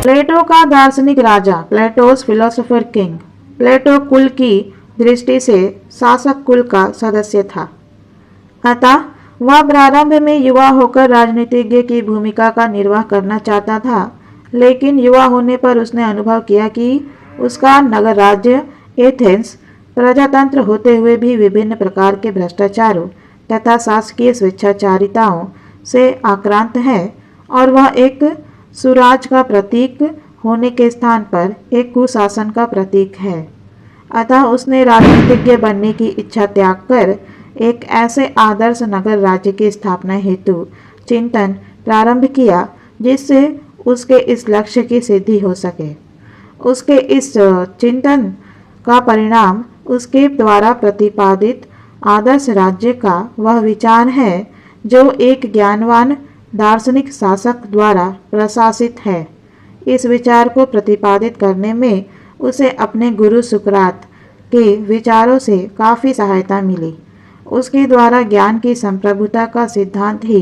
प्लेटो का दार्शनिक राजा, plateaus philosopher king. प्लेटो कुल की दृष्टि से शासक कुल का सदस्य था, अतः वह प्रारंभ में युवा होकर राजनीतिज्ञ की भूमिका का निर्वाह करना चाहता था, लेकिन युवा होने पर उसने अनुभव किया कि उसका नगर राज्य एथेंस प्रजातंत्र होते हुए भी विभिन्न प्रकार के भ्रष्टाचारों तथा शासकीय स्वेच्छाचारिताओं से आक्रांत है और वह एक सुराज का प्रतीक होने के स्थान पर एक कुशासन का प्रतीक है। अतः उसने राजनीतिज्ञ बनने की इच्छा त्याग कर एक ऐसे आदर्श नगर राज्य की स्थापना हेतु चिंतन प्रारंभ किया जिससे उसके इस लक्ष्य की सिद्धि हो सके। उसके इस चिंतन का परिणाम उसके द्वारा प्रतिपादित आदर्श राज्य का वह विचार है जो एक ज्ञानवान दार्शनिक शासक द्वारा प्रशासित है। इस विचार को प्रतिपादित करने में उसे अपने गुरु सुकरात के विचारों से काफ़ी सहायता मिली। उसके द्वारा ज्ञान की संप्रभुता का सिद्धांत ही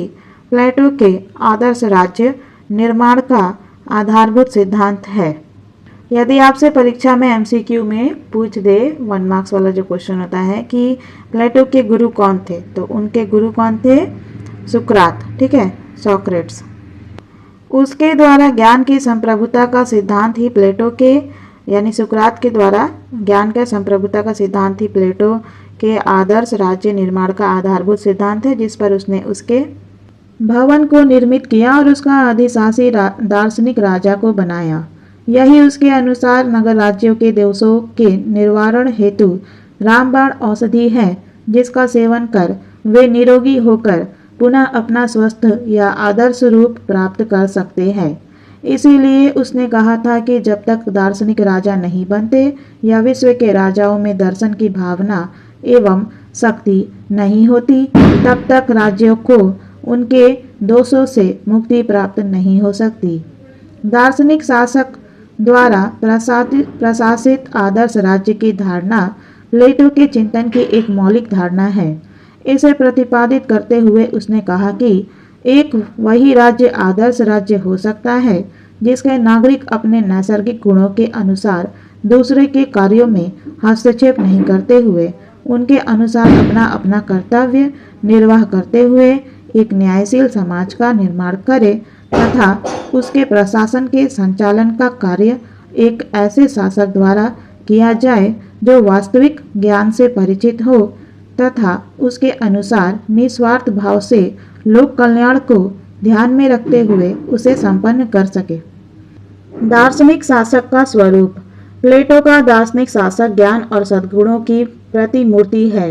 प्लेटो के आदर्श राज्य निर्माण का आधारभूत सिद्धांत है। यदि आपसे परीक्षा में एमसीक्यू में पूछ दे 1 मार्क्स वाला जो क्वेश्चन होता है कि प्लेटो के गुरु कौन थे, तो उनके गुरु कौन थे? सुकरात, ठीक है, सोक्रेट्स। उसके द्वारा ज्ञान की संप्रभुता का सिद्धांत ही प्लेटो के यानी सुकरात के द्वारा ज्ञान का संप्रभुता का सिद्धांत ही प्लेटो के आदर्श राज्य निर्माण का आधारभूत सिद्धांत है, जिस पर उसने उसके भवन को निर्मित किया और उसका अधिशासी दार्शनिक राजा को बनाया। यही उसके अनुसार नगर राज्यों के दोषों के निवारण हेतु रामबाण औषधि है, जिसका सेवन कर वे निरोगी होकर पुनः अपना स्वस्थ या आदर्श रूप प्राप्त कर सकते हैं। इसीलिए उसने कहा था कि जब तक दार्शनिक राजा नहीं बनते या विश्व के राजाओं में दर्शन की भावना एवं शक्ति नहीं होती, तब तक राज्यों को उनके दोषों से मुक्ति प्राप्त नहीं हो सकती। दार्शनिक शासक द्वारा प्रशासित आदर्श राज्य की धारणा प्लेटो के चिंतन की एक मौलिक धारणा है। इसे प्रतिपादित करते हुए उसने कहा कि एक वही राज्य आदर्श राज्य हो सकता है जिसके नागरिक अपने नैसर्गिक गुणों के अनुसार दूसरे के कार्यों में हस्तक्षेप नहीं करते हुए उनके अनुसार अपना अपना कर्तव्य निर्वाह करते हुए एक न्यायशील समाज का निर्माण करे तथा उसके प्रशासन के संचालन का कार्य एक ऐसे शासक द्वारा किया जाए जो वास्तविक ज्ञान से परिचित हो तथा उसके अनुसार निस्वार्थ भाव से लोक कल्याण को ध्यान में रखते हुए उसे संपन्न कर सके। दार्शनिक शासक का स्वरूप। प्लेटो का दार्शनिक शासक ज्ञान और सद्गुणों की प्रतिमूर्ति है।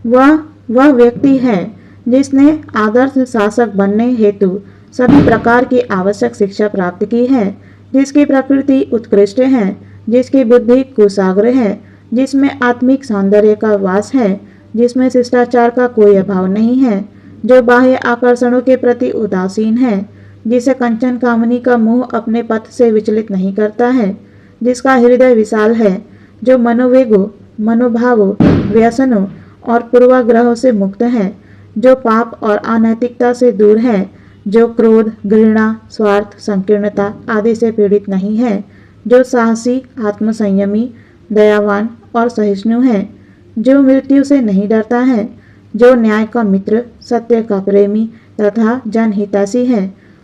वह व्यक्ति है जिसने आदर्श शासक बनने हेतु सभी प्रकार की आवश्यक शिक्षा प्राप्त की है, जिसकी प्रकृति उत्कृष्ट है, जिसकी बुद्धि कुशाग्र है, जिसमें आत्मिक सौंदर्य का वास है, जिसमें शिष्टाचार का कोई अभाव नहीं है, जो बाह्य आकर्षणों के प्रति उदासीन है, जिसे कंचन कामनी का मोह अपने पथ से विचलित नहीं करता है, जिसका हृदय विशाल है, जो मनोवेगों, मनोभावों, व्यसनों और पूर्वाग्रहों से मुक्त है, जो पाप और अनैतिकता से दूर है, जो क्रोध, घृणा, स्वार्थ, संकीर्णता आदि से पीड़ित नहीं है, जो साहसी, आत्मसंयमी, दयावान और सहिष्णु है, जो मृत्यु से नहीं डरता है, जो न्याय का मित्र, सत्य का प्रेमी तथा जनहितैषी है,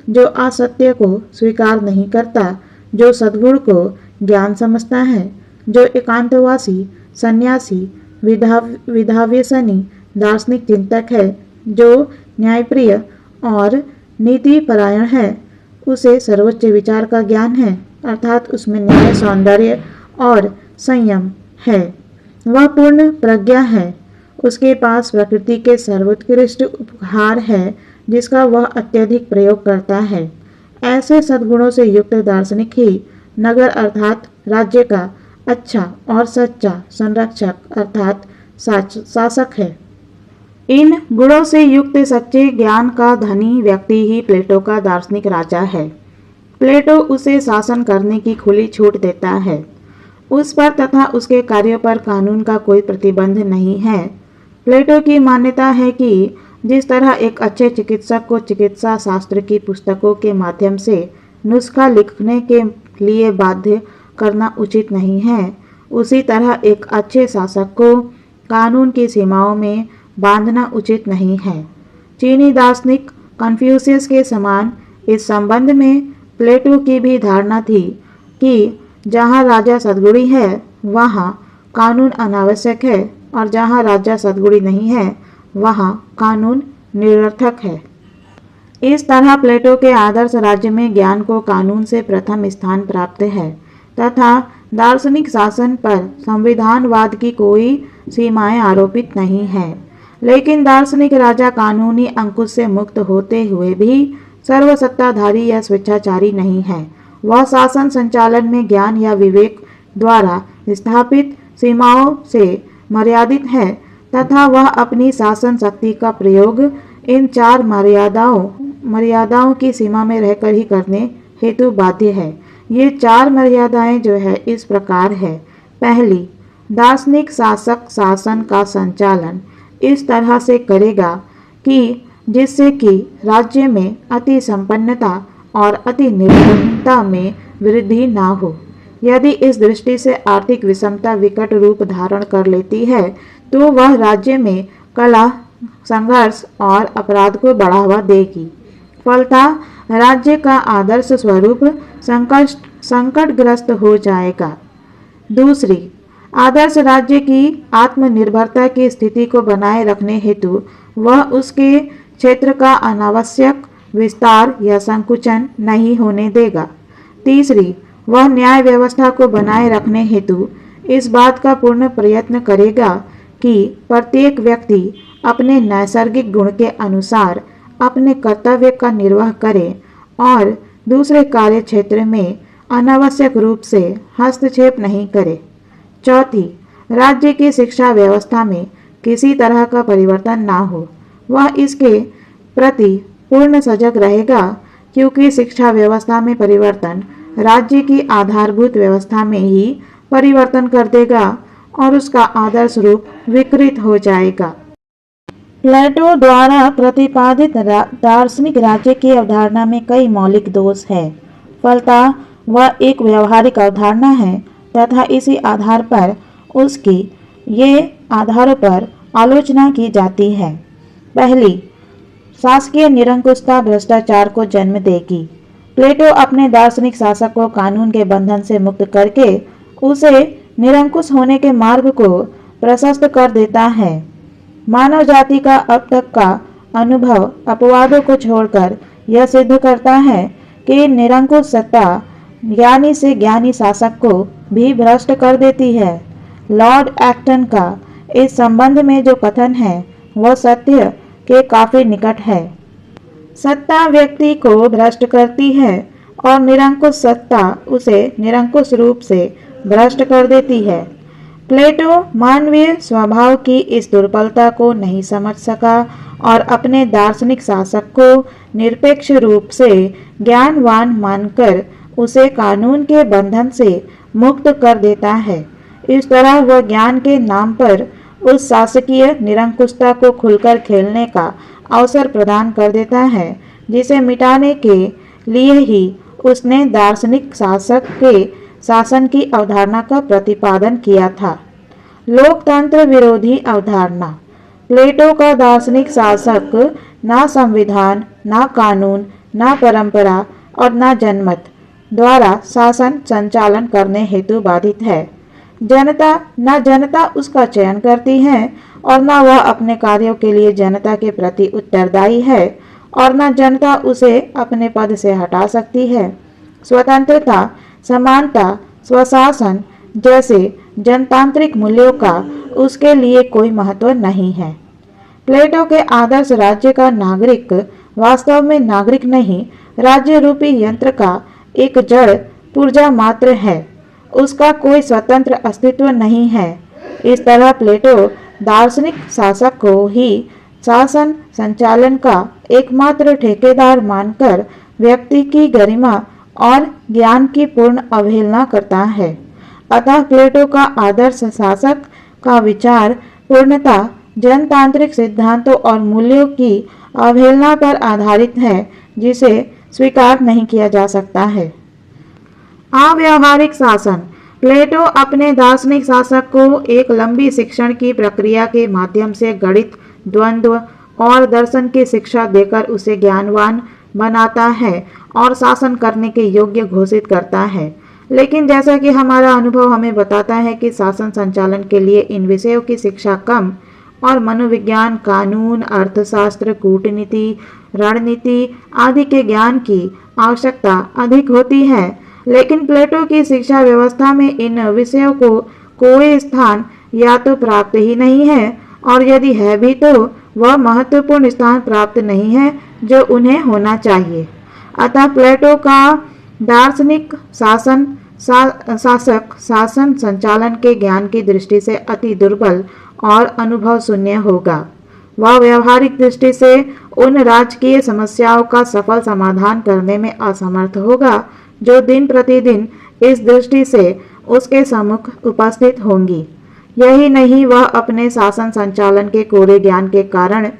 जो असत्य को स्वीकार नहीं करता, जो सद्गुण को ज्ञान समझता है, जो एकांतवासी, सन्यासी, विधाव्यसनी दार्शनिक चिंतक है, जो न्यायप्रिय और नीति परायण है, उसे सर्वोच्च विचार का ज्ञान है, अर्थात उसमें न्याय, सौंदर्य और संयम है। वह पूर्ण प्रज्ञा है। उसके पास प्रकृति के सर्वोत्कृष्ट उपहार है जिसका वह अत्यधिक प्रयोग करता है। ऐसे सद्गुणों से युक्त दार्शनिक ही नगर अर्थात राज्य का अच्छा और सच्चा संरक्षक अर्थात शासक है। इन गुणों से युक्त सच्चे ज्ञान का धनी व्यक्ति ही प्लेटो का दार्शनिक राजा है। प्लेटो उसे शासन करने की खुली छूट देता है। उस पर तथा उसके कार्यों पर कानून का कोई प्रतिबंध नहीं है। प्लेटो की मान्यता है कि जिस तरह एक अच्छे चिकित्सक को चिकित्सा शास्त्र की पुस्तकों के माध्यम से नुस्खा लिखने के लिए बाध्य करना उचित नहीं है, उसी तरह एक अच्छे शासक को कानून की सीमाओं में बांधना उचित नहीं है। चीनी दार्शनिक कन्फ्यूशियस के समान इस संबंध में प्लेटो की भी धारणा थी कि जहाँ राजा सद्गुणी है वहाँ कानून अनावश्यक है और जहाँ राजा सद्गुणी नहीं है वहाँ कानून निरर्थक है। इस तरह प्लेटो के आदर्श राज्य में ज्ञान को कानून से प्रथम स्थान प्राप्त है तथा दार्शनिक शासन पर संविधानवाद की कोई सीमाएं आरोपित नहीं है। लेकिन दार्शनिक राजा कानूनी अंकुश से मुक्त होते हुए भी सर्वसत्ताधारी या स्वेच्छाचारी नहीं है। वह शासन संचालन में ज्ञान या विवेक द्वारा स्थापित सीमाओं से मर्यादित है तथा वह अपनी शासन शक्ति का प्रयोग इन 4 मर्यादाओं की सीमा में रहकर ही करने हेतु बाध्य है। ये 4 मर्यादाएं जो है इस प्रकार है। पहली, दार्शनिक शासक शासन का संचालन इस तरह से करेगा कि जिससे कि राज्य में अति संपन्नता और अति निर्धनता में वृद्धि ना हो। यदि इस दृष्टि से आर्थिक विषमता विकट रूप धारण कर लेती है तो वह राज्य में कलह, संघर्ष और अपराध को बढ़ावा देगी। फलतः राज्य का आदर्श स्वरूप संकटग्रस्त हो जाएगा। दूसरी, आदर्श राज्य की आत्मनिर्भरता की स्थिति को बनाए रखने हेतु वह उसके क्षेत्र का अनावश्यक विस्तार या संकुचन नहीं होने देगा। तीसरी, वह न्याय व्यवस्था को बनाए रखने हेतु इस बात का पूर्ण प्रयत्न करेगा कि प्रत्येक व्यक्ति अपने नैसर्गिक गुण के अनुसार अपने कर्तव्य का निर्वाह करे और दूसरे कार्य क्षेत्र में अनावश्यक रूप से हस्तक्षेप नहीं करे। चौथी, राज्य की शिक्षा व्यवस्था में किसी तरह का परिवर्तन ना हो। वह इसके प्रति पूर्ण सजग रहेगा क्योंकि शिक्षा व्यवस्था में परिवर्तन राज्य की आधारभूत व्यवस्था में ही परिवर्तन कर देगा और उसका आदर्श रूप विकृत हो जाएगा। प्लेटो द्वारा प्रतिपादित दार्शनिक राज्य की अवधारणा में कई मौलिक दोष है। फलतः वह एक व्यवहारिक अवधारणा है तथा इसी आधार पर उसकी ये आधारों पर आलोचना की जाती है। पहली, शासकीय निरंकुशता भ्रष्टाचार को जन्म देगी। प्लेटो अपने दार्शनिक शासक को कानून के बंधन से मुक्त करके उसे निरंकुश होने के मार्ग को प्रशस्त कर देता है। मानव जाति का अब तक का अनुभव अपवादों को छोड़कर यह सिद्ध करता है कि निरंकुश सत्ता ज्ञानी से ज्ञानी शासक को भी भ्रष्ट कर देती है। लॉर्ड एक्टन का इस संबंध में जो कथन है वह सत्य के काफी निकट है। सत्ता व्यक्ति को भ्रष्ट करती है और निरंकुश सत्ता उसे निरंकुश रूप से भ्रष्ट कर देती है। प्लेटो मानवीय स्वभाव की इस दुर्बलता को नहीं समझ सका और अपने दार्शनिक शासक को निरपेक्ष रूप से ज्ञानवान मानकर उसे कानून के बंधन से मुक्त कर देता है। इस तरह वह ज्ञान के नाम पर उस शासकीय निरंकुशता को खुलकर खेलने का अवसर प्रदान कर देता है जिसे मिटाने के लिए ही उसने दार्शनिक शासक के शासन की अवधारणा का प्रतिपादन किया था। लोकतंत्र विरोधी अवधारणा। प्लेटो का दार्शनिक शासक ना संविधान, ना कानून, ना परंपरा और ना जनमत द्वारा शासन संचालन करने हेतु बाधित है। जनता उसका चयन करती है और न वह अपने कार्यों के लिए जनता के प्रति उत्तरदायी है और न जनता उसे अपने पद से हटा सकती है। स्वतंत्रता, समानता, स्वशासन जैसे जनतांत्रिक मूल्यों का उसके लिए कोई महत्व नहीं है। प्लेटो के आदर्श राज्य का नागरिक वास्तव में नागरिक नहीं, राज्य रूपी यंत्र का एक जड़ पुर्जा मात्र है। उसका कोई स्वतंत्र अस्तित्व नहीं है। इस तरह प्लेटो दार्शनिक शासक को ही शासन संचालन का एकमात्र ठेकेदार मानकर व्यक्ति की गरिमा और ज्ञान की पूर्ण अवहेलना करता है। अतः प्लेटो का आदर्श शासक का विचार पूर्णतः जनतांत्रिक सिद्धांतों और मूल्यों की अवहेलना पर आधारित है जिसे स्वीकार नहीं किया जा सकता है। अव्यावहारिक शासन। प्लेटो अपने दार्शनिक शासक को एक लंबी शिक्षण की प्रक्रिया के माध्यम से गणित, द्वंद्व और दर्शन की शिक्षा देकर उसे ज्ञानवान बनाता है और शासन करने के योग्य घोषित करता है। लेकिन जैसा कि हमारा अनुभव हमें बताता है कि शासन संचालन के लिए इन विषयों की शिक्षा कम और मनोविज्ञान, कानून, अर्थशास्त्र, कूटनीति, रणनीति आदि के ज्ञान की आवश्यकता अधिक होती है। लेकिन प्लेटो की शिक्षा व्यवस्था में इन विषयों को कोई स्थान या तो प्राप्त ही नहीं है और यदि है भी तो वह महत्वपूर्ण स्थान प्राप्त नहीं है जो उन्हें होना चाहिए। अतः प्लेटो का दार्शनिक शासक शासन संचालन के ज्ञान की दृष्टि से अति दुर्बल और अनुभव शून्य होगा। वह व्यवहारिक दृष्टि से उन राजकीय समस्याओं का सफल समाधान करने में असमर्थ होगा जो दिन प्रतिदिन इस दृष्टि से उसके सम्मुख उपस्थित होंगी। यही नहीं, वह अपने शासन संचालन के कोरे ज्ञान के कारण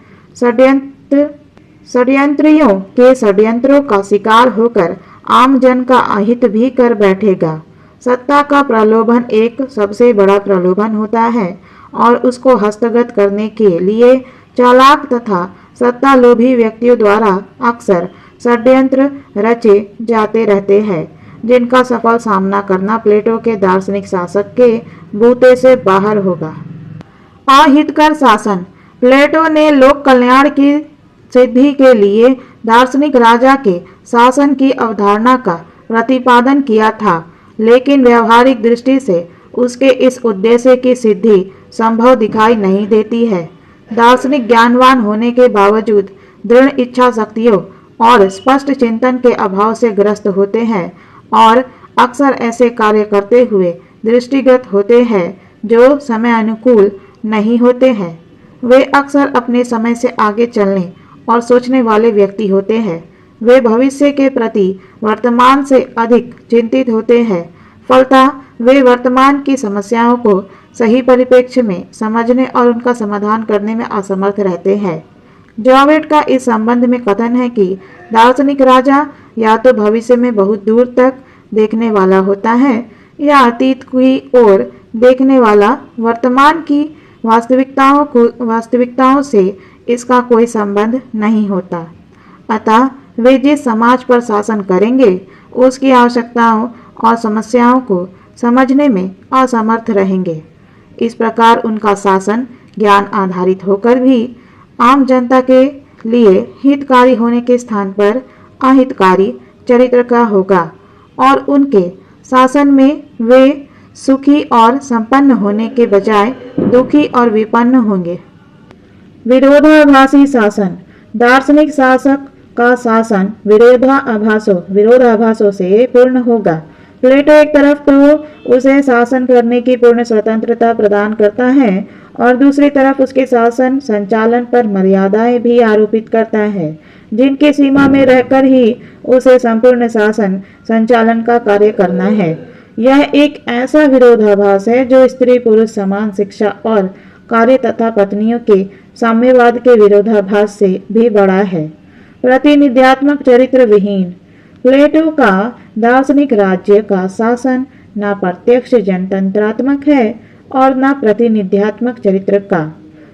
षड्यंत्रियों के षड्यंत्रों का शिकार होकर आम जन का अहित भी कर बैठेगा। सत्ता का प्रलोभन एक सबसे बड़ा प्रलोभन होता है और उसको हस्तगत करने के लिए चालाक तथा सत्तालोभी व्यक्तियों द्वारा अक्सर षड्यंत्र रचे जाते रहते हैं, जिनका सफल सामना करना प्लेटो के दार्शनिक शासक के बूते से बाहर होगा। अहितकर शासन। प्लेटो ने लोक कल्याण की सिद्धि के लिए दार्शनिक राजा के शासन की अवधारणा का प्रतिपादन किया था, लेकिन व्यवहारिक दृष्टि से उसके इस उद्देश्य की सिद्धि संभव दिखाई नहीं देती है। दार्शनिक ज्ञानवान होने के बावजूद दृढ़ इच्छा शक्तियों और स्पष्ट चिंतन के अभाव से ग्रस्त होते हैं और अक्सर ऐसे कार्य करते हुए दृष्टिगत होते हैं जो समय अनुकूल नहीं होते हैं। वे अक्सर अपने समय से आगे चलने और सोचने वाले व्यक्ति होते हैं। वे भविष्य के प्रति वर्तमान से अधिक चिंतित होते हैं। फलतः वे वर्तमान की समस्याओं को सही परिप्रेक्ष्य में समझने और उनका समाधान करने में असमर्थ रहते हैं। जॉवेट का इस संबंध में कथन है कि दार्शनिक राजा या तो भविष्य में बहुत दूर तक देखने वाला होता है या अतीत की ओर देखने वाला। वर्तमान की वास्तविकताओं से इसका कोई संबंध नहीं होता। अतः वे जिस समाज पर शासन करेंगे उसकी आवश्यकताओं और समस्याओं को समझने में असमर्थ रहेंगे। इस प्रकार उनका शासन ज्ञान आधारित होकर भी आम जनता के लिए हितकारी होने के स्थान पर अहितकारी चरित्र का होगा और उनके शासन में वे सुखी और संपन्न होने के बजाय दुखी और विपन्न होंगे। विरोधाभासी शासन। दार्शनिक शासक का शासन विरोधाभासों से पूर्ण होगा। प्लेटो एक तरफ तो उसे शासन करने की पूर्ण स्वतंत्रता प्रदान करता है और दूसरी तरफ उसके शासन संचालन पर मर्यादाएं भी आरोपित करता है, जिनकी सीमा में रहकर ही उसे संपूर्ण शासन संचालन का कार्य करना है। यह एक ऐसा विरोधाभास है जो स्त्री पुरुष समान शिक्षा और कार्य तथा पत्नियों के साम्यवाद के विरोधाभास से भी बड़ा है। प्रतिनिध्यात्मक चरित्र विहीन। प्लेटो का दार्शनिक राज्य का शासन न प्रत्यक्ष जनतंत्रात्मक है और न प्रतिनिध्यात्मक चरित्र का।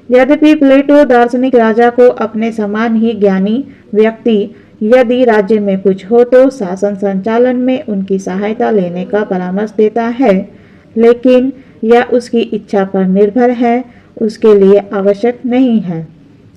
यद्यपि प्लेटो दार्शनिक राजा को अपने समान ही ज्ञानी व्यक्ति यदि राज्य में कुछ हो तो शासन संचालन में उनकी सहायता लेने का परामर्श देता है, लेकिन यह उसकी इच्छा पर निर्भर है, उसके लिए आवश्यक नहीं है।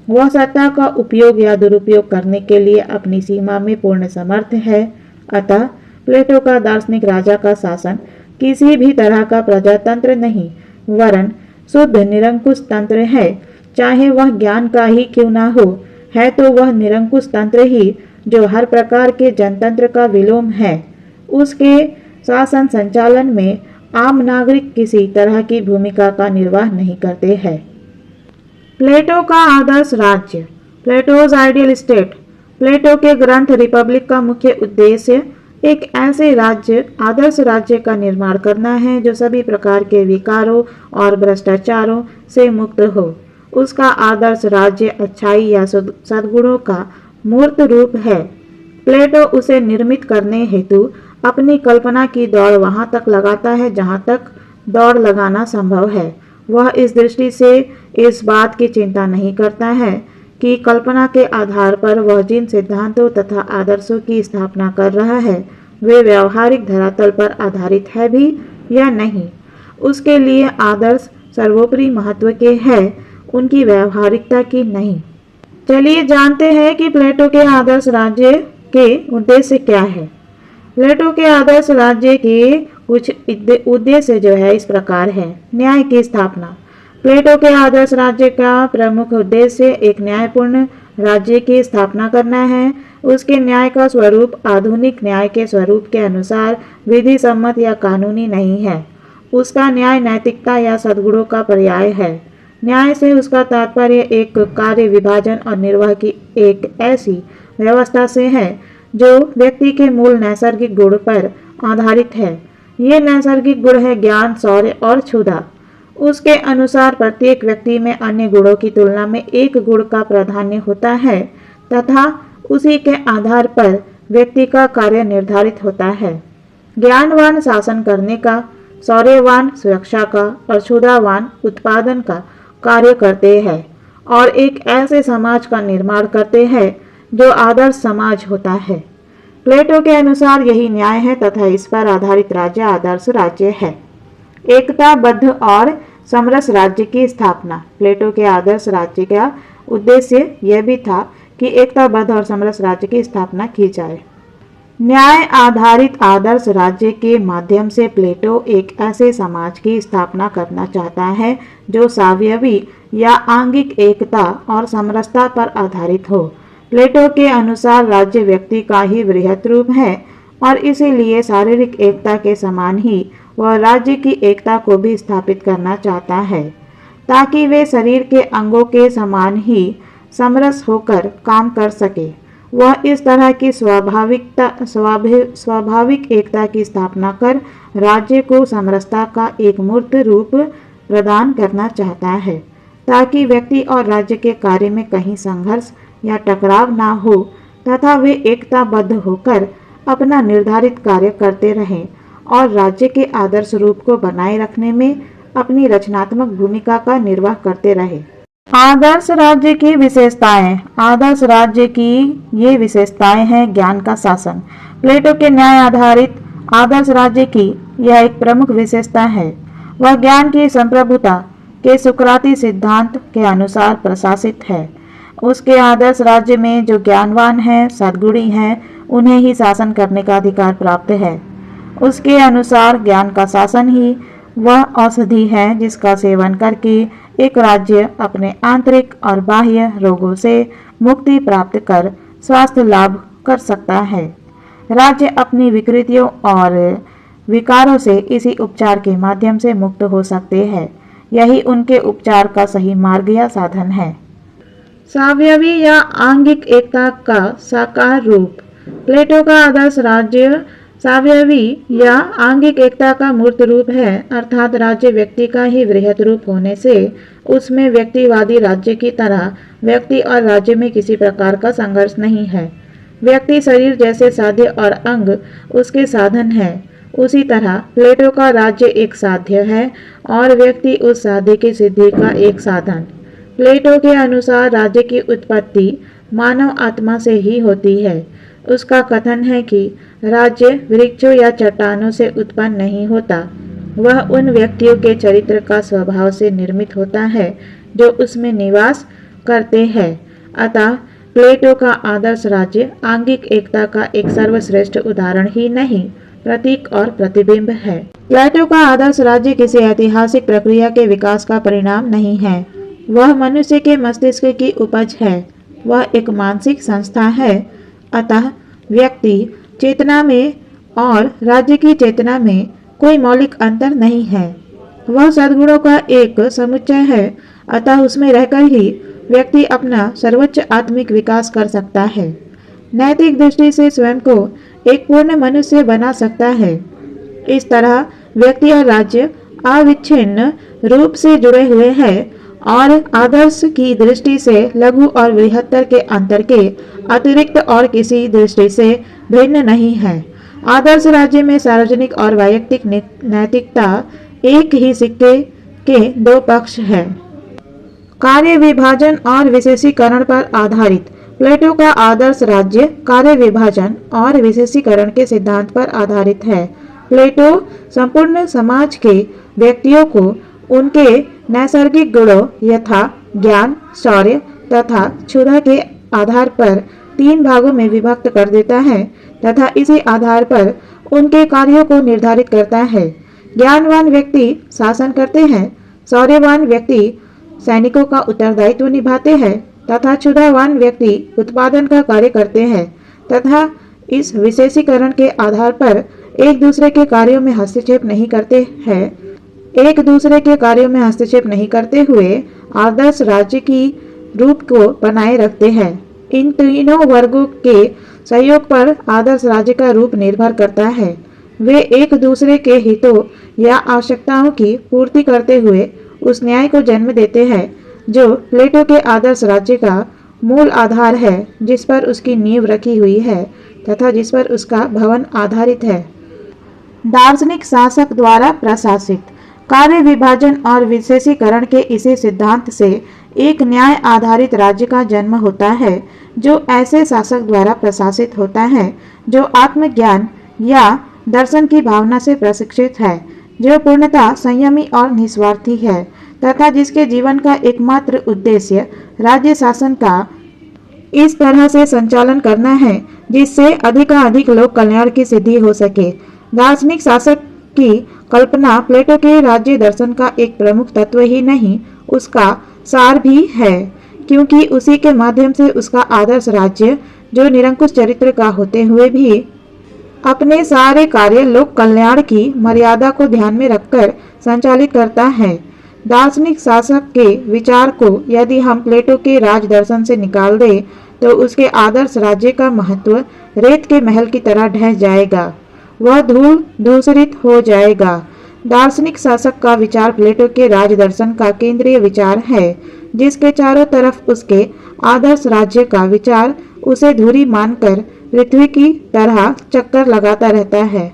वह सत्ता का उपयोग या दुरुपयोग करने के लिए अपनी सीमा में पूर्ण समर्थ है। अतः प्लेटो का दार्शनिक राजा का शासन किसी भी तरह का प्रजातंत्र नहीं वरन शुद्ध निरंकुश तंत्र है। चाहे वह ज्ञान का ही क्यों ना हो, है तो वह निरंकुश तंत्र ही जो हर प्रकार के जनतंत्र का विलोम है। उसके शासन संचालन में आम नागरिक किसी तरह की भूमिका का निर्वाह नहीं करते हैं। प्लेटो का आदर्श राज्य। Plato's ideal state. प्लेटो के ग्रंथ रिपब्लिक का मुख्य उद्देश्य एक ऐसे आदर्श राज्य का निर्माण करना है जो सभी प्रकार के विकारों और भ्रष्टाचारों से मुक्त हो। उसका आदर्श राज्य अच्छाई या सद्गुणों का मूर्त रूप है। प्लेटो उसे निर्मित करने हेतु अपनी कल्पना की दौड़ वहां तक लगाता है जहां तक दौड़ लगाना संभव है। वह इस दृष्टि से इस बात की चिंता नहीं करता है कि कल्पना के आधार पर वह जिन सिद्धांतों तथा आदर्शों की स्थापना कर रहा है वे व्यवहारिक धरातल पर आधारित है भी या नहीं। उसके लिए आदर्श सर्वोपरि महत्व के हैं, उनकी व्यवहारिकता की नहीं। चलिए जानते हैं कि प्लेटो के आदर्श राज्य के उद्देश्य क्या है। प्लेटो के आदर्श राज्य के कुछ उद्देश्य जो है इस प्रकार है। न्याय की स्थापना। प्लेटो के आदर्श राज्य का प्रमुख उद्देश्य एक न्यायपूर्ण राज्य की स्थापना करना है। उसके न्याय का स्वरूप आधुनिक न्याय के स्वरूप के अनुसार विधि सम्मत या कानूनी नहीं है। उसका न्याय नैतिकता या सद्गुणों का पर्याय है। न्याय से उसका तात्पर्य एक कार्य विभाजन और निर्वाह की एक ऐसी व्यवस्था से है जो व्यक्ति के मूल नैसर्गिक गुण पर आधारित है। ये नैसर्गिक गुण है ज्ञान, शौर्य और क्षुधा। उसके अनुसार प्रत्येक व्यक्ति में अन्य गुणों की तुलना में एक गुण का प्राधान्य होता है तथा उसी के आधार पर व्यक्ति का कार्य निर्धारित होता है। ज्ञानवान शासन करने का, शौर्यवान सुरक्षा का और क्षुधावान उत्पादन का कार्य करते हैं और एक ऐसे समाज का निर्माण करते हैं जो आदर्श समाज होता है। प्लेटो के अनुसार यही न्याय है तथा इस पर आधारित राज्य आदर्श राज्य है। एकताबद्ध और समरस राज्य की स्थापना। प्लेटो के आदर्श राज्य का उद्देश्य यह भी था कि एकताबद्ध और समरस राज्य की स्थापना की जाए। न्याय आधारित आदर्श राज्य के माध्यम से प्लेटो एक ऐसे समाज की स्थापना करना चाहता है जो स्वावयवी या आंगिक एकता और समरसता पर आधारित हो। प्लेटो के अनुसार राज्य व्यक्ति का ही वृहत रूप है और इसीलिए शारीरिक एकता के समान ही वह राज्य की एकता को भी स्थापित करना चाहता है ताकि वे शरीर के अंगों के समान ही समरस होकर काम कर सके। वह इस तरह की स्वाभाविक एकता की स्थापना कर राज्य को समरसता का एक मूर्त रूप प्रदान करना चाहता है ताकि व्यक्ति और राज्य के कार्य में कहीं संघर्ष या टकराव ना हो तथा वे एकताबद्ध होकर अपना निर्धारित कार्य करते रहें और राज्य के आदर्श रूप को बनाए रखने में अपनी रचनात्मक भूमिका का निर्वाह करते रहे। आदर्श राज्य की विशेषताएं। आदर्श राज्य की ये विशेषताएं हैं। ज्ञान का शासन। प्लेटो के न्याय आधारित आदर्श राज्य की यह एक प्रमुख विशेषता है। वह ज्ञान की संप्रभुता के सुकराती सिद्धांत के अनुसार प्रशासित है। उसके आदर्श राज्य में जो ज्ञानवान हैं, सद्गुणी हैं, उन्हें ही शासन करने का अधिकार प्राप्त है। उसके अनुसार ज्ञान का शासन ही वह औषधि है जिसका सेवन करके एक राज्य अपने आंतरिक और बाह्य रोगों से मुक्ति प्राप्त कर स्वास्थ्य लाभ कर सकता है। राज्य अपनी विकृतियों और विकारों से इसी उपचार के माध्यम से मुक्त हो सकते हैं। यही उनके उपचार का सही मार्ग या साधन है। स्वावयवी या आंगिक एकता का साकार रूप। प्लेटो का आदर्श राज्य स्वावयवी या आंगिक एकता का मूर्त रूप है, अर्थात राज्य व्यक्ति का ही वृहत रूप होने से उसमें व्यक्तिवादी राज्य की तरह व्यक्ति और राज्य में किसी प्रकार का संघर्ष नहीं है। व्यक्ति शरीर जैसे साध्य और अंग उसके साधन है, उसी तरह प्लेटो का राज्य एक साध्य है और व्यक्ति उस साध्य की सिद्धि का एक साधन। प्लेटो के अनुसार राज्य की उत्पत्ति मानव आत्मा से ही होती है। उसका कथन है कि राज्य वृक्षों या चट्टानों से उत्पन्न नहीं होता, वह उन व्यक्तियों के चरित्र का स्वभाव से निर्मित होता है जो उसमें निवास करते हैं। अतः प्लेटो का आदर्श राज्य आंगिक एकता का एक सर्वश्रेष्ठ उदाहरण ही नहीं, प्रतीक और प्रतिबिंब है। प्लेटो का आदर्श राज्य किसी ऐतिहासिक प्रक्रिया के विकास का परिणाम नहीं है, वह मनुष्य के मस्तिष्क की उपज है। वह एक मानसिक संस्था है। अतः व्यक्ति चेतना में और राज्य की चेतना में कोई मौलिक अंतर नहीं है। वह सद्गुणों का एक समुच्चय है। अतः उसमें रहकर ही व्यक्ति अपना सर्वोच्च आत्मिक विकास कर सकता है, नैतिक दृष्टि से स्वयं को एक पूर्ण मनुष्य बना सकता है। इस तरह व्यक्ति और राज्य अविच्छिन्न रूप से जुड़े हुए हैं और आदर्श की दृष्टि से लघु और बृहत्तर के अंतर के अतिरिक्त और किसी दृष्टि से भिन्न नहीं है। आदर्श राज्य में सार्वजनिक और वैयक्तिक नैतिकता एक ही सिक्के के दो पक्ष है। कार्य विभाजन और विशेषीकरण पर आधारित प्लेटो का आदर्श राज्य कार्य विभाजन और विशेषीकरण के सिद्धांत पर आधारित है। प्लेटो संपूर्ण समाज के व्यक्तियों को उनके नैसर्गिक गुणों यथा ज्ञान, शौर्य तथा क्षुधा के आधार पर 3 भागों में विभक्त कर देता है तथा इसी आधार पर उनके कार्यों को निर्धारित करता है। ज्ञानवान व्यक्ति शासन करते हैं, शौर्यवान व्यक्ति सैनिकों का उत्तरदायित्व निभाते हैं तथा क्षुधावान व्यक्ति उत्पादन का कार्य करते हैं तथा इस विशेषीकरण के आधार पर एक दूसरे के कार्यों में हस्तक्षेप नहीं करते हैं। एक दूसरे के कार्यों में हस्तक्षेप नहीं करते हुए आदर्श राज्य की रूप को बनाए रखते हैं। इन तीनों वर्गों के सहयोग पर आदर्श राज्य का रूप निर्भर करता है। वे एक दूसरे के हितों या आवश्यकताओं की पूर्ति करते हुए उस न्याय को जन्म देते हैं जो प्लेटो के आदर्श राज्य का मूल आधार है, जिस पर उसकी नींव रखी हुई है तथा जिस पर उसका भवन आधारित है। दार्शनिक शासक द्वारा प्रशासित कार्य विभाजन और विशेषीकरण के इसी सिद्धांत से एक न्याय आधारित राज्य का जन्म होता है जो ऐसे शासक द्वारा प्रशासित होता है जो आत्मज्ञान या दर्शन की भावना से प्रशिक्षित है, जो पूर्णतः संयमी और निस्वार्थी है तथा जिसके जीवन का एकमात्र उद्देश्य राज्य शासन का इस तरह से संचालन करना है जिससे अधिकाधिक लोक कल्याण की सिद्धि हो सके। दार्शनिक शासक की कल्पना प्लेटो के राज्य दर्शन का एक प्रमुख तत्व ही नहीं, उसका सार भी है, क्योंकि उसी के माध्यम से उसका आदर्श राज्य जो निरंकुश चरित्र का होते हुए भी अपने सारे कार्य लोक कल्याण की मर्यादा को ध्यान में रखकर संचालित करता है। दार्शनिक शासक के विचार को यदि हम प्लेटो के राज दर्शन से निकाल दें तो उसके आदर्श राज्य का महत्व रेत के महल की तरह ढह जाएगा, वह धूल धूसरित हो जाएगा। दार्शनिक शासक का विचार प्लेटो के राज दर्शन का केंद्रीय विचार है, जिसके चारों तरफ उसके आदर्श राज्य का विचार उसे धुरी मानकर पृथ्वी की तरह चक्कर लगाता रहता है।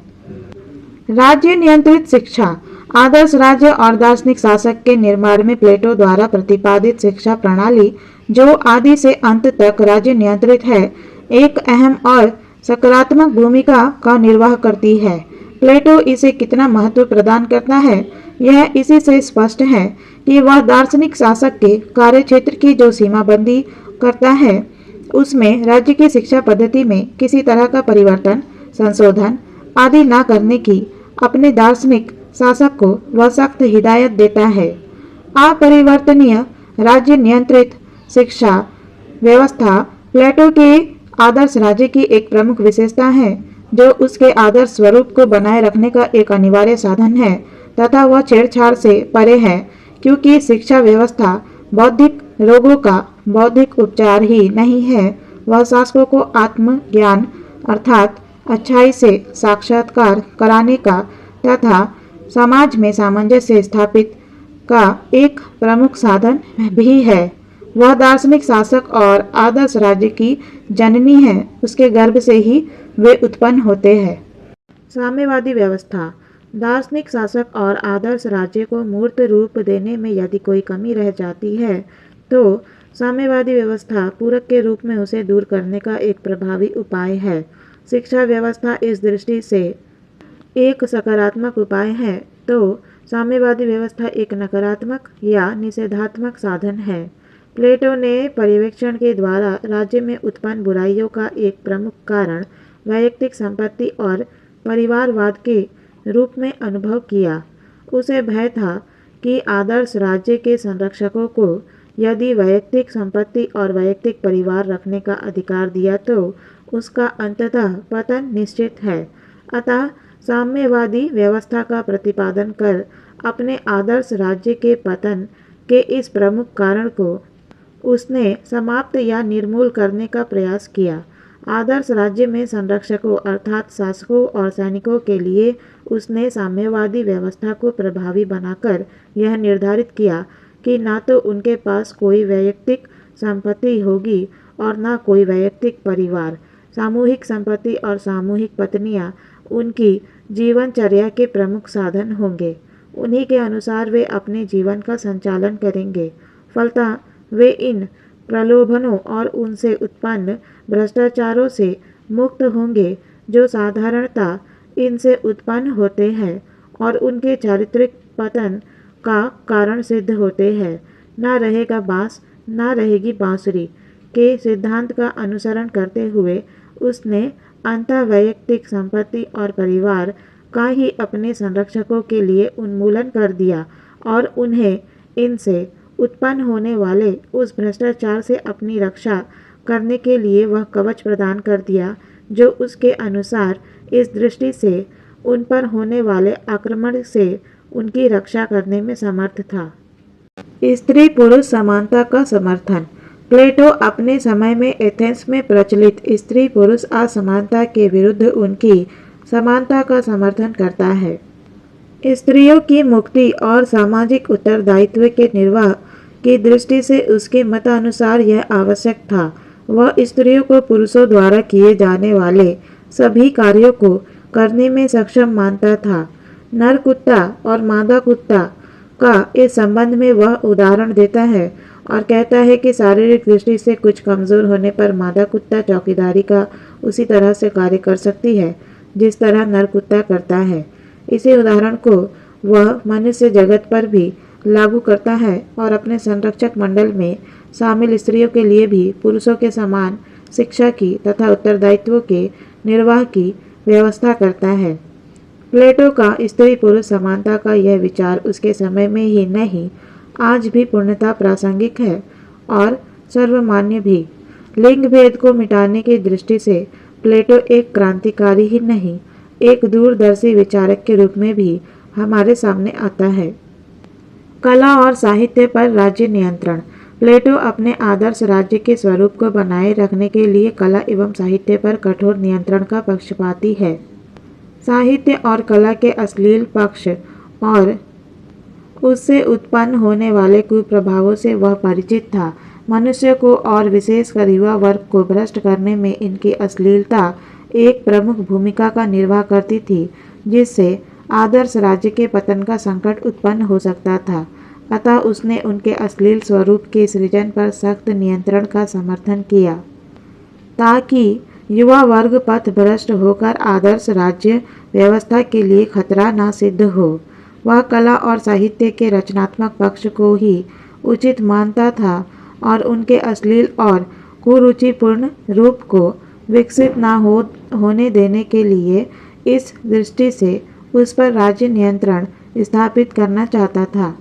राज्य नियंत्रित शिक्षा आदर्श राज्य और दार्शनिक शासक के निर्माण में प्लेटो द्वारा प्रतिपादित शिक्षा प्रणाली, जो आदि से अंत तक राज्य नियंत्रित है, एक अहम और सकारात्मक भूमिका का निर्वाह करती है। प्लेटो इसे कितना महत्व प्रदान करता है, यह इसी से स्पष्ट है कि वह दार्शनिक शासक के कार्यक्षेत्र की जो सीमाबंदी करता है, उसमें राज्य की शिक्षा पद्धति में किसी तरह का परिवर्तन, संशोधन आदि न करने की अपने दार्शनिक शासक को वह सख्त हिदायत देता है। अपरिवर्तनीय राज्य नियंत्रित शिक्षा व्यवस्था प्लेटो के आदर्श राज्य की एक प्रमुख विशेषता है, जो उसके आदर्श स्वरूप को बनाए रखने का एक अनिवार्य साधन है तथा वह छेड़छाड़ से परे है, क्योंकि शिक्षा व्यवस्था बौद्धिक रोगों का बौद्धिक उपचार ही नहीं है, वह शासकों को आत्मज्ञान अर्थात अच्छाई से साक्षात्कार कराने का तथा समाज में सामंजस्य स्थापित का एक प्रमुख साधन भी है। वह दार्शनिक शासक और आदर्श राज्य की जननी है, उसके गर्भ से ही वे उत्पन्न होते हैं। साम्यवादी व्यवस्था दार्शनिक शासक और आदर्श राज्य को मूर्त रूप देने में यदि कोई कमी रह जाती है तो साम्यवादी व्यवस्था पूरक के रूप में उसे दूर करने का एक प्रभावी उपाय है। शिक्षा व्यवस्था इस दृष्टि से एक सकारात्मक उपाय है तो साम्यवादी व्यवस्था एक नकारात्मक या निषेधात्मक साधन है। प्लेटो ने पर्यवेक्षण के द्वारा राज्य में उत्पन्न बुराइयों का एक प्रमुख कारण वैयक्तिक संपत्ति और परिवारवाद के रूप में अनुभव किया। उसे भय था कि आदर्श राज्य के संरक्षकों को यदि वैयक्तिक संपत्ति और वैयक्तिक परिवार रखने का अधिकार दिया तो उसका अंततः पतन निश्चित है। अतः साम्यवादी व्यवस्था का प्रतिपादन कर अपने आदर्श राज्य के पतन के इस प्रमुख कारण को उसने समाप्त या निर्मूल करने का प्रयास किया। आदर्श राज्य में संरक्षकों अर्थात शासकों और सैनिकों के लिए उसने साम्यवादी व्यवस्था को प्रभावी बनाकर यह निर्धारित किया कि न तो उनके पास कोई वैयक्तिक संपत्ति होगी और न कोई वैयक्तिक परिवार। सामूहिक संपत्ति और सामूहिक पत्नियां उनकी जीवनचर्या के प्रमुख साधन होंगे। उन्हीं के अनुसार वे अपने जीवन का संचालन करेंगे। फलतः वे इन प्रलोभनों और उनसे उत्पन्न भ्रष्टाचारों से मुक्त होंगे जो साधारणतः इनसे उत्पन्न होते हैं और उनके चारित्रिक पतन का कारण सिद्ध होते हैं। ना रहेगा बांस, ना रहेगी बांसुरी के सिद्धांत का अनुसरण करते हुए उसने अंतःवैयक्तिक संपत्ति और परिवार का ही अपने संरक्षकों के लिए उन्मूलन कर दिया और उन्हें इनसे उत्पन्न होने वाले उस भ्रष्टाचार से अपनी रक्षा करने के लिए वह कवच प्रदान कर दिया जो उसके अनुसार इस दृष्टि से उन पर होने वाले आक्रमण से उनकी रक्षा करने में समर्थ था। स्त्री पुरुष समानता का समर्थन। प्लेटो अपने समय में एथेंस में प्रचलित स्त्री पुरुष असमानता के विरुद्ध उनकी समानता का समर्थन करता है। स्त्रियों की मुक्ति और सामाजिक उत्तरदायित्व के निर्वाह की दृष्टि से उसके मतानुसार यह आवश्यक था। वह स्त्रियों को पुरुषों द्वारा किए जाने वाले सभी कार्यों को करने में सक्षम मानता था। नर कुत्ता और मादा कुत्ता का इस संबंध में वह उदाहरण देता है और कहता है कि शारीरिक दृष्टि से कुछ कमजोर होने पर मादा कुत्ता चौकीदारी का उसी तरह से कार्य कर सकती है जिस तरह नर कुत्ता करता है। इसी उदाहरण को वह मनुष्य जगत पर भी लागू करता है और अपने संरक्षक मंडल में शामिल स्त्रियों के लिए भी पुरुषों के समान शिक्षा की तथा उत्तरदायित्वों के निर्वाह की व्यवस्था करता है। प्लेटो का स्त्री पुरुष समानता का यह विचार उसके समय में ही नहीं आज भी पूर्णतः प्रासंगिक है और सर्वमान्य भी। लिंग भेद को मिटाने की दृष्टि से प्लेटो एक क्रांतिकारी ही नहीं एक दूरदर्शी विचारक के रूप में भी हमारे सामने आता है। कला और साहित्य पर राज्य नियंत्रण। प्लेटो अपने आदर्श राज्य के स्वरूप को बनाए रखने के लिए कला एवं साहित्य पर कठोर नियंत्रण का पक्षपाती है। साहित्य और कला के अश्लील पक्ष और उससे उत्पन्न होने वाले कुप्रभावों से वह परिचित था। मनुष्य को और विशेषकर युवा वर्ग को भ्रष्ट करने में इनकी अश्लीलता एक प्रमुख भूमिका का निर्वाह करती थी जिससे आदर्श राज्य के पतन का संकट उत्पन्न हो सकता था। अतः उसने उनके अश्लील स्वरूप के सृजन पर सख्त नियंत्रण का समर्थन किया ताकि युवा वर्ग पथ भ्रष्ट होकर आदर्श राज्य व्यवस्था के लिए खतरा न सिद्ध हो। वह कला और साहित्य के रचनात्मक पक्ष को ही उचित मानता था और उनके अश्लील और कुरुचिपूर्ण रूप को विकसित न होने देने के लिए इस दृष्टि से उस पर राज्य नियंत्रण स्थापित करना चाहता था।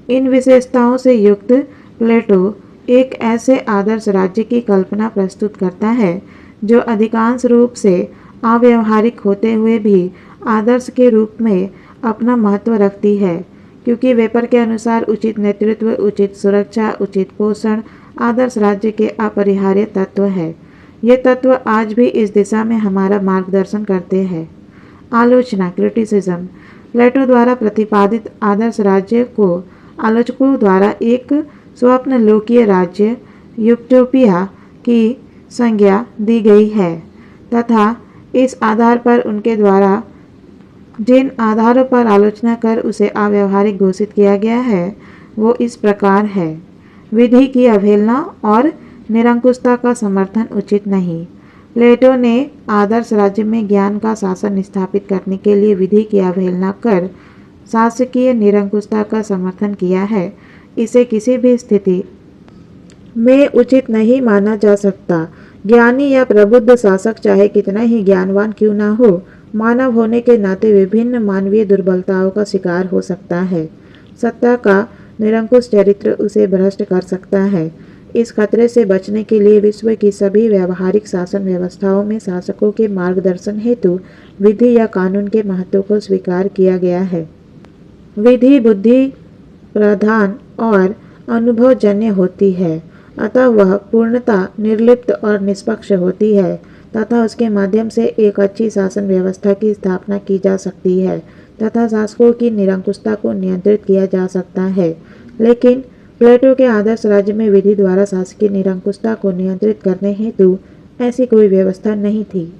इन विशेषताओं से युक्त प्लेटो एक ऐसे आदर्श राज्य की कल्पना प्रस्तुत करता है जो अधिकांश रूप से अव्यावहारिक होते हुए भी आदर्श के रूप में अपना महत्व रखती है क्योंकि वेपर के अनुसार उचित नेतृत्व, उचित सुरक्षा, उचित पोषण आदर्श राज्य के अपरिहार्य तत्व है। ये तत्व आज भी इस दिशा में हमारा मार्गदर्शन करते हैं। आलोचना क्रिटिसिज्म। प्लेटो द्वारा प्रतिपादित आदर्श राज्य को आलोचकों द्वारा एक स्वप्न लोकीय राज्य यूटोपिया की संज्ञा दी गई है तथा इस आधार पर उनके द्वारा जिन आधारों पर आलोचना कर उसे अव्यावहारिक घोषित किया गया है वो इस प्रकार है। विधि की अवहेलना और निरंकुशता का समर्थन उचित नहीं। प्लेटो ने आदर्श राज्य में ज्ञान का शासन स्थापित करने के लिए विधि की अवहेलना कर शासकीय निरंकुशता का समर्थन किया है। इसे किसी भी स्थिति में उचित नहीं माना जा सकता। ज्ञानी या प्रबुद्ध शासक चाहे कितना ही ज्ञानवान क्यों ना हो, मानव होने के नाते विभिन्न मानवीय दुर्बलताओं का शिकार हो सकता है। सत्ता का निरंकुश चरित्र उसे भ्रष्ट कर सकता है। इस खतरे से बचने के लिए विश्व की सभी व्यावहारिक शासन व्यवस्थाओं में शासकों के मार्गदर्शन हेतु विधि या कानून के महत्व को स्वीकार किया गया है। विधि बुद्धि प्रधान और अनुभवजन्य होती है, अतः वह पूर्णतः निर्लिप्त और निष्पक्ष होती है तथा उसके माध्यम से एक अच्छी शासन व्यवस्था की स्थापना की जा सकती है तथा शासकों की निरंकुशता को नियंत्रित किया जा सकता है। लेकिन प्लेटो के आदर्श राज्य में विधि द्वारा शासकीय निरंकुशता को नियंत्रित करने हेतु ऐसी कोई व्यवस्था नहीं थी,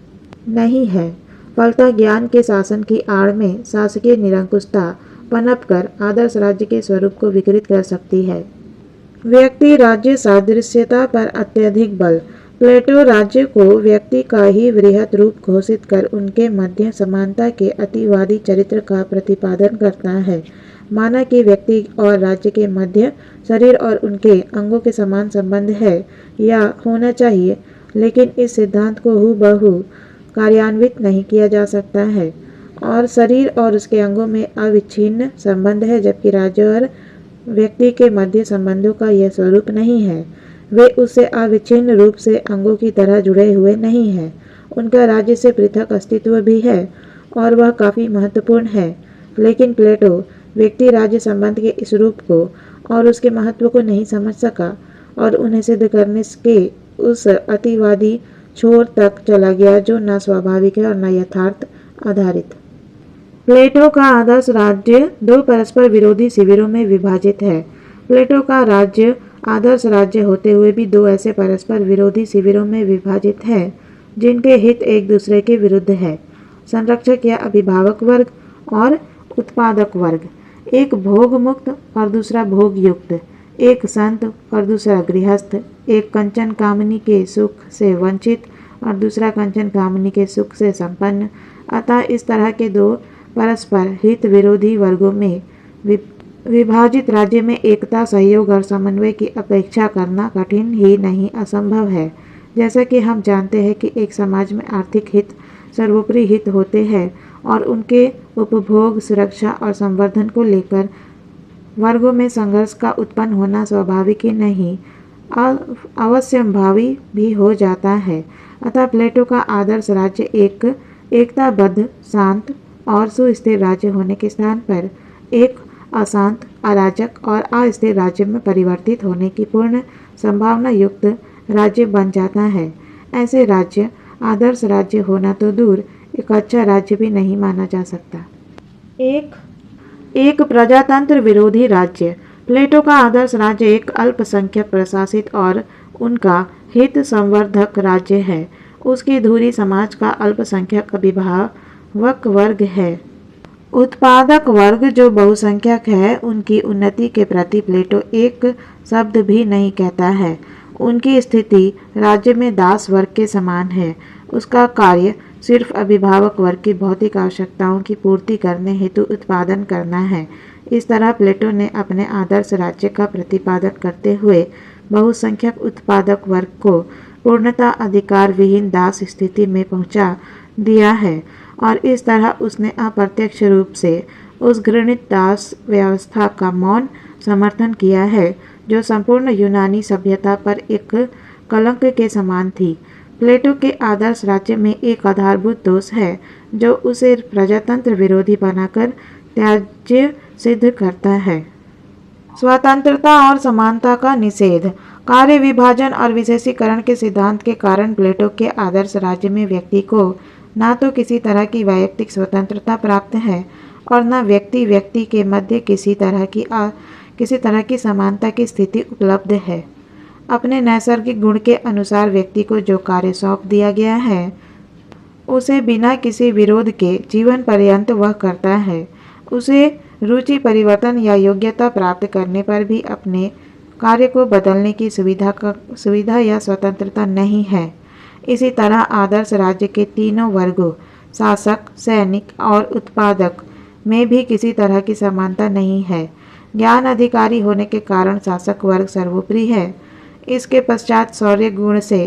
नहीं है फलतः ज्ञान के शासन की आड़ में शासकीय निरंकुशता पनपकर आदर्श राज्य के स्वरूप को विकृत कर सकती है। व्यक्ति राज्य सादृश्यता पर अत्यधिक बल। प्लेटो राज्य को व्यक्ति का ही वृहत रूप घोषित कर उनके मध्य समानता के अतिवादी चरित्र का प्रतिपादन करता है। माना कि व्यक्ति और राज्य के मध्य शरीर और उनके अंगों के समान संबंध है या होना चाहिए, लेकिन इस सिद्धांत को हूबहू कार्यान्वित नहीं किया जा सकता है। और शरीर और उसके अंगों में अविच्छिन्न संबंध है, जबकि राज्य और व्यक्ति के मध्य संबंधों का यह स्वरूप नहीं है। वे उससे अविच्छिन्न रूप से अंगों की तरह जुड़े हुए नहीं हैं। उनका राज्य से पृथक अस्तित्व भी है और वह काफ़ी महत्वपूर्ण है, लेकिन प्लेटो व्यक्ति राज्य संबंध के इस रूप को और उसके महत्व को नहीं समझ सका और उन्हें सिद्ध करने के उस अतिवादी छोर तक चला गया जो न स्वाभाविक है और न यथार्थ आधारित। प्लेटो का आदर्श राज्य दो परस्पर विरोधी शिविरों में विभाजित है। प्लेटो का राज्य आदर्श राज्य होते हुए भी दो ऐसे परस्पर विरोधी शिविरों में विभाजित है जिनके हित एक दूसरे के विरुद्ध है। संरक्षक या अभिभावक वर्ग और उत्पादक वर्ग, एक भोग मुक्त और दूसरा भोग युक्त, एक संत और दूसरा गृहस्थ, एक कंचन कामनी के सुख से वंचित और दूसरा कंचन कामनी के सुख से संपन्न। अतः इस तरह के दो परस्पर हित विरोधी वर्गों में विभाजित राज्य में एकता, सहयोग और समन्वय की अपेक्षा करना कठिन ही नहीं असंभव है। जैसा कि हम जानते हैं कि एक समाज में आर्थिक हित सर्वोपरि हित होते हैं और उनके उपभोग, सुरक्षा और संवर्धन को लेकर वर्गों में संघर्ष का उत्पन्न होना स्वाभाविक ही नहीं अवश्यंभावी भी हो जाता है। अतः प्लेटो का आदर्श राज्य एक एकताबद्ध, शांत और सुस्थिर राज्य होने के स्थान पर एक अशांत, अराजक और अस्थिर राज्य में परिवर्तित होने की पूर्ण संभावना युक्त राज्य बन जाता है। ऐसे राज्य आदर्श राज्य होना तो दूर, एक अच्छा राज्य भी नहीं माना जा सकता। एक प्रजातंत्र विरोधी राज्य। प्लेटो का आदर्श राज्य एक अल्पसंख्यक प्रशासित और उनका हित संवर्धक राज्य है। उसकी धुरी समाज का अल्पसंख्यक अभिभावक वर्ग है। उत्पादक वर्ग जो बहुसंख्यक है, उनकी उन्नति के प्रति प्लेटो एक शब्द भी नहीं कहता है। उनकी स्थिति राज्य में दास वर्ग के समान है। उसका कार्य सिर्फ अभिभावक वर्ग की भौतिक आवश्यकताओं की पूर्ति करने हेतु उत्पादन करना है। इस तरह प्लेटो ने अपने आदर्श राज्य का प्रतिपादन करते हुए बहुसंख्यक उत्पादक वर्ग को पूर्णतः अधिकार विहीन दास स्थिति में पहुंचा दिया है और इस तरह उसने अप्रत्यक्ष रूप से उस घृणित दास व्यवस्था का मौन समर्थन किया है जो संपूर्ण यूनानी सभ्यता पर एक कलंक के समान थी। प्लेटो के आदर्श राज्य में एक आधारभूत दोष है जो उसे प्रजातंत्र विरोधी बनाकर त्याज्य सिद्ध करता है। स्वतंत्रता और समानता का निषेध। कार्य विभाजन और विशेषीकरण के सिद्धांत के कारण प्लेटो के आदर्श राज्य में व्यक्ति को न तो किसी तरह की वैयक्तिक स्वतंत्रता प्राप्त है और न व्यक्ति व्यक्ति के मध्य किसी तरह की समानता की स्थिति उपलब्ध है। अपने नैसर्गिक गुण के अनुसार व्यक्ति को जो कार्य सौंप दिया गया है उसे बिना किसी विरोध के जीवन पर्यंत वह करता है। उसे रुचि परिवर्तन या योग्यता प्राप्त करने पर भी अपने कार्य को बदलने की सुविधा या स्वतंत्रता नहीं है। इसी तरह आदर्श राज्य के तीनों वर्गों शासक, सैनिक और उत्पादक में भी किसी तरह की समानता नहीं है। ज्ञान अधिकारी होने के कारण शासक वर्ग सर्वोपरि है। इसके पश्चात शौर्य गुण से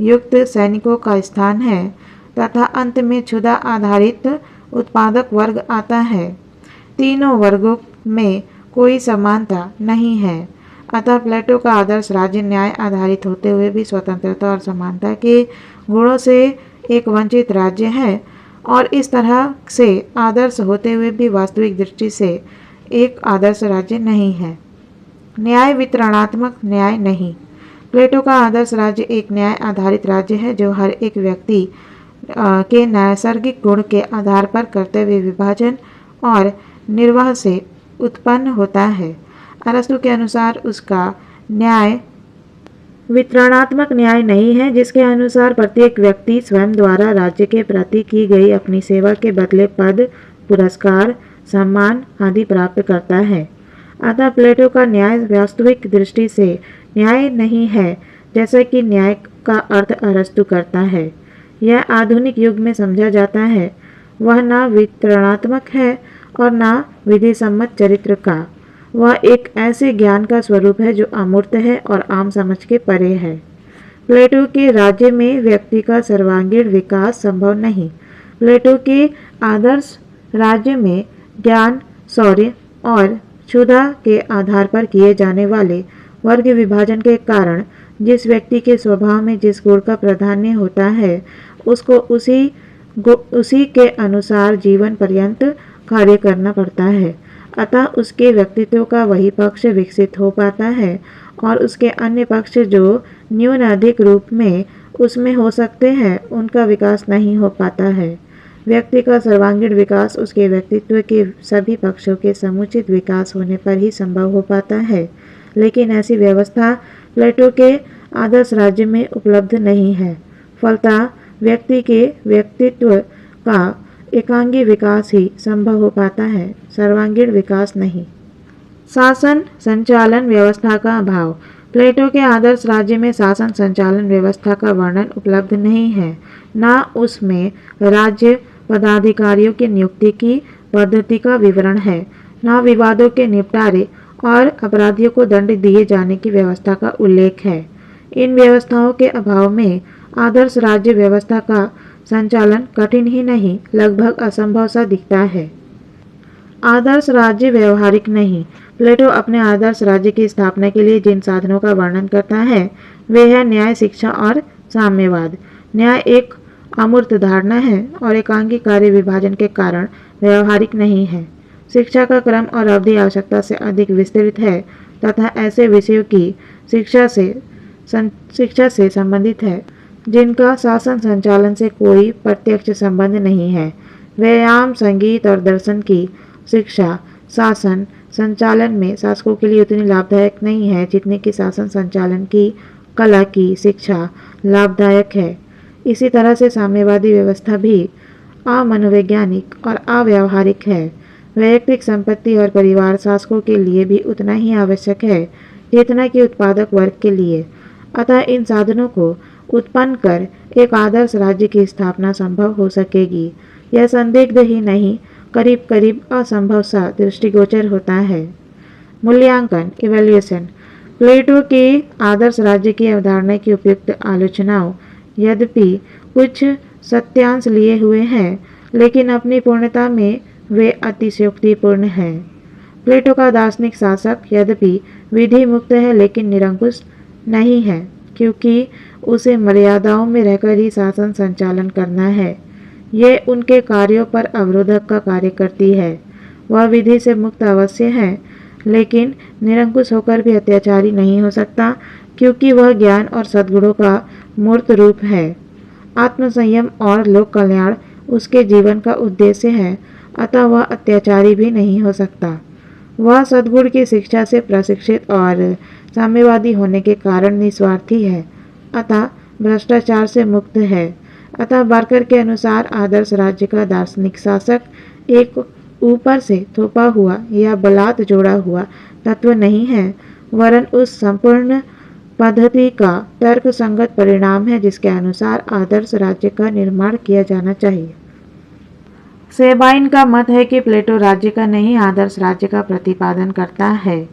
युक्त सैनिकों का स्थान है तथा अंत में क्षुधा आधारित उत्पादक वर्ग आता है। तीनों वर्गों में कोई समानता नहीं है। अतः प्लेटो का आदर्श राज्य न्याय आधारित होते हुए भी स्वतंत्रता और समानता के गुणों से एक वंचित राज्य है और इस तरह से आदर्श होते हुए भी वास्तविक दृष्टि से एक आदर्श राज्य नहीं है। न्याय वितरणात्मक न्याय नहीं। प्लेटो का आदर्श राज्य एक न्याय आधारित राज्य है जो हर एक व्यक्ति के नैसर्गिक गुण के आधार पर कर्तव्य विभाजन और निर्वाह से उत्पन्न होता है। अरस्तु के अनुसार उसका न्याय वितरणात्मक न्याय नहीं है जिसके अनुसार प्रत्येक व्यक्ति स्वयं द्वारा राज्य के प्रति की गई अपनी सेवा के बदले पद, पुरस्कार, सम्मान आदि प्राप्त करता है। अतः प्लेटो का न्याय वास्तविक दृष्टि से न्याय नहीं है, जैसा कि न्याय का अर्थ अरस्तु करता है। यह आधुनिक युग में समझा जाता है। वह न वितरणात्मक है और न विधि सम्मत चरित्र का। वह एक ऐसे ज्ञान का स्वरूप है जो अमूर्त है और आम समझ के परे है। प्लेटो के राज्य में व्यक्ति का सर्वांगीण विकास संभव नहीं। प्लेटो के आदर्श राज्य में ज्ञान, शौर्य और क्षुधा के आधार पर किए जाने वाले वर्ग विभाजन के कारण जिस व्यक्ति के स्वभाव में जिस गुण का प्राधान्य होता है, उसको उसी के अनुसार जीवन पर्यंत कार्य करना पड़ता है। अतः उसके व्यक्तित्व का वही पक्ष विकसित हो पाता है और उसके अन्य पक्ष जो न्यून अधिक रूप में उसमें हो सकते हैं, उनका विकास नहीं हो पाता है। व्यक्ति का सर्वांगीण विकास उसके व्यक्तित्व के सभी पक्षों के समुचित विकास होने पर ही संभव हो पाता है, लेकिन ऐसी व्यवस्था प्लेटो के आदर्श राज्य में उपलब्ध नहीं है। फलतः व्यक्ति के व्यक्तित्व का एकांगी विकास ही संभव हो पाता है, सर्वांगीण विकास नहीं। शासन संचालन व्यवस्था का अभाव। प्लेटो के आदर्श राज्य में शासन संचालन व्यवस्था का वर्णन उपलब्ध नहीं है। न उसमें राज्य पदाधिकारियों की नियुक्ति की पद्धति का विवरण है, न विवादों के निपटारे और अपराधियों को दंड दिए जाने की व्यवस्था का उल्लेख है। इन व्यवस्थाओं के अभाव में आदर्श राज्य व्यवस्था का संचालन कठिन ही नहीं, लगभग असंभव सा दिखता है। आदर्श राज्य व्यवहारिक नहीं। प्लेटो अपने आदर्श राज्य की स्थापना के लिए जिन साधनों का वर्णन करता है, वे है न्याय, शिक्षा और साम्यवाद। न्याय एक अमूर्त धारणा है और एकांगी कार्य विभाजन के कारण व्यवहारिक नहीं है। शिक्षा का क्रम और अवधि आवश्यकता से अधिक विस्तृत है तथा ऐसे विषयों की शिक्षा से संबंधित है जिनका शासन संचालन से कोई प्रत्यक्ष संबंध नहीं है। व्यायाम, संगीत और दर्शन की शिक्षा शासन संचालन में शासकों के लिए उतनी लाभदायक नहीं है जितनी कि शासन संचालन की कला की शिक्षा लाभदायक है। इसी तरह से साम्यवादी व्यवस्था भी अमनोवैज्ञानिक और अव्यावहारिक है। वैयक्तिक संपत्ति और परिवार शासकों के लिए भी उतना ही आवश्यक है जितना कि उत्पादक वर्ग के लिए। अतः इन साधनों को उत्पन्न कर एक आदर्श राज्य की स्थापना संभव हो सकेगी, यह संदिग्ध ही नहीं, करीब करीब असंभव सा दृष्टिगोचर होता है। मूल्यांकन इवैल्यूएशन। प्लेटो के आदर्श राज्य की अवधारणा की उपयुक्त आलोचनाओं यद्यपि कुछ सत्यांश लिए हुए हैं, लेकिन अपनी पूर्णता में वे अतिशयोक्तिपूर्ण हैं। प्लेटो का दार्शनिक शासक यद्यपि विधि मुक्त है लेकिन निरंकुश नहीं है, क्योंकि उसे मर्यादाओं में रहकर ही शासन संचालन करना है। ये उनके कार्यों पर अवरोधक का कार्य करती है। वह विधि से मुक्त अवश्य है, लेकिन निरंकुश होकर भी अत्याचारी नहीं हो सकता, क्योंकि वह ज्ञान और सद्गुणों का मूर्त रूप है। आत्मसंयम और लोक कल्याण उसके जीवन का उद्देश्य है, अतः वह अत्याचारी भी नहीं हो सकता। वह सद्गुण की शिक्षा से प्रशिक्षित और साम्यवादी होने के कारण निस्वार्थी है, अतः भ्रष्टाचार से मुक्त है। अतः बार्कर के अनुसार आदर्श राज्य का दार्शनिक शासक एक ऊपर से थोपा हुआ या बलात् जोड़ा हुआ तत्व नहीं है, वरन उस संपूर्ण पद्धति का तर्क संगत परिणाम है जिसके अनुसार आदर्श राज्य का निर्माण किया जाना चाहिए। सेबाइन का मत है कि प्लेटो राज्य का नहीं, आदर्श राज्य का प्रतिपादन करता है।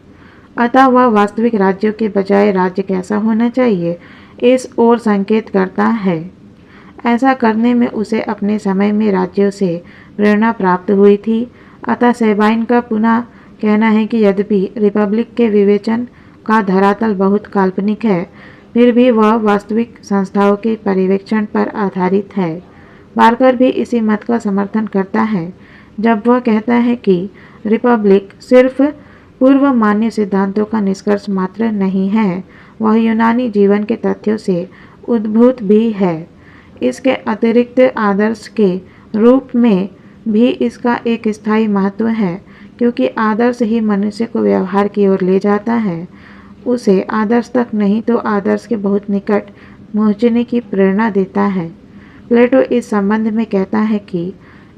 अतः वह वास्तविक राज्यों के बजाय राज्य कैसा होना चाहिए, इस ओर संकेत करता है। ऐसा करने में उसे अपने समय में राज्यों से प्रेरणा प्राप्त हुई थी। अतः सेबाइन का पुनः कहना है कि यद्यपि रिपब्लिक के विवेचन का धरातल बहुत काल्पनिक है, फिर भी वह वास्तविक संस्थाओं के पर्यवेक्षण पर आधारित है। बार्कर भी इसी मत का समर्थन करता है जब वह कहता है कि रिपब्लिक सिर्फ पूर्व मान्य सिद्धांतों का निष्कर्ष मात्र नहीं है, वह यूनानी जीवन के तथ्यों से उद्भूत भी है। इसके अतिरिक्त आदर्श के रूप में भी इसका एक स्थायी महत्व है, क्योंकि आदर्श ही मनुष्य को व्यवहार की ओर ले जाता है उसे आदर्श तक नहीं तो आदर्श के बहुत निकट पहुँचने की प्रेरणा देता है। प्लेटो इस संबंध में कहता है कि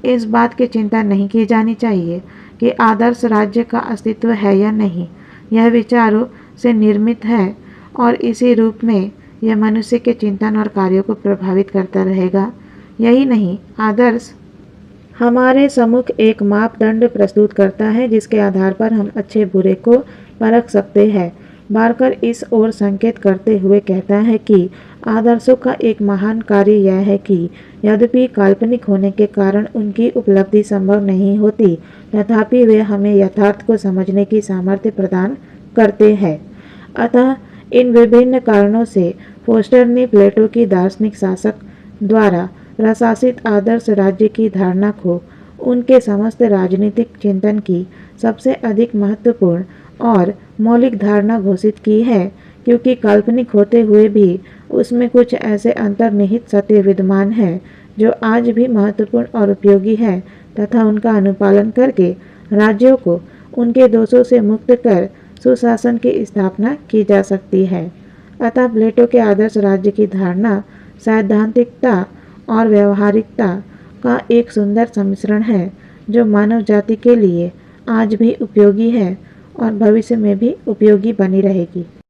इस बात की चिंता नहीं की जानी चाहिए कि आदर्श राज्य का अस्तित्व है या नहीं, यह विचारों से निर्मित है और इसी रूप में यह मनुष्य के चिंतन और कार्यों को प्रभावित करता रहेगा। यही नहीं, आदर्श हमारे सम्मुख एक मापदंड प्रस्तुत करता है जिसके आधार पर हम अच्छे बुरे को परख सकते हैं। बारकर इस ओर संकेत करते हुए कहता है कि आदर्शों का एक महान कार्य यह है कि यद्यपि काल्पनिक होने के कारण उनकी उपलब्धि संभव नहीं होती, तथापि वे हमें यथार्थ को समझने की सामर्थ्य प्रदान करते हैं। अतः इन विभिन्न कारणों से फोस्टर ने प्लेटो की दार्शनिक शासक द्वारा प्रशासित आदर्श राज्य की धारणा को उनके समस्त राजनीतिक चिंतन की सबसे अधिक महत्वपूर्ण और मौलिक धारणा घोषित की है, क्योंकि काल्पनिक होते हुए भी उसमें कुछ ऐसे अंतर्निहित सत्य विद्यमान है जो आज भी महत्वपूर्ण और उपयोगी है तथा उनका अनुपालन करके राज्यों को उनके दोषों से मुक्त कर सुशासन की स्थापना की जा सकती है। अतः प्लेटो के आदर्श राज्य की धारणा सैद्धांतिकता और व्यवहारिकता का एक सुंदर सम्मिश्रण है जो मानव जाति के लिए आज भी उपयोगी है और भविष्य में भी उपयोगी बनी रहेगी।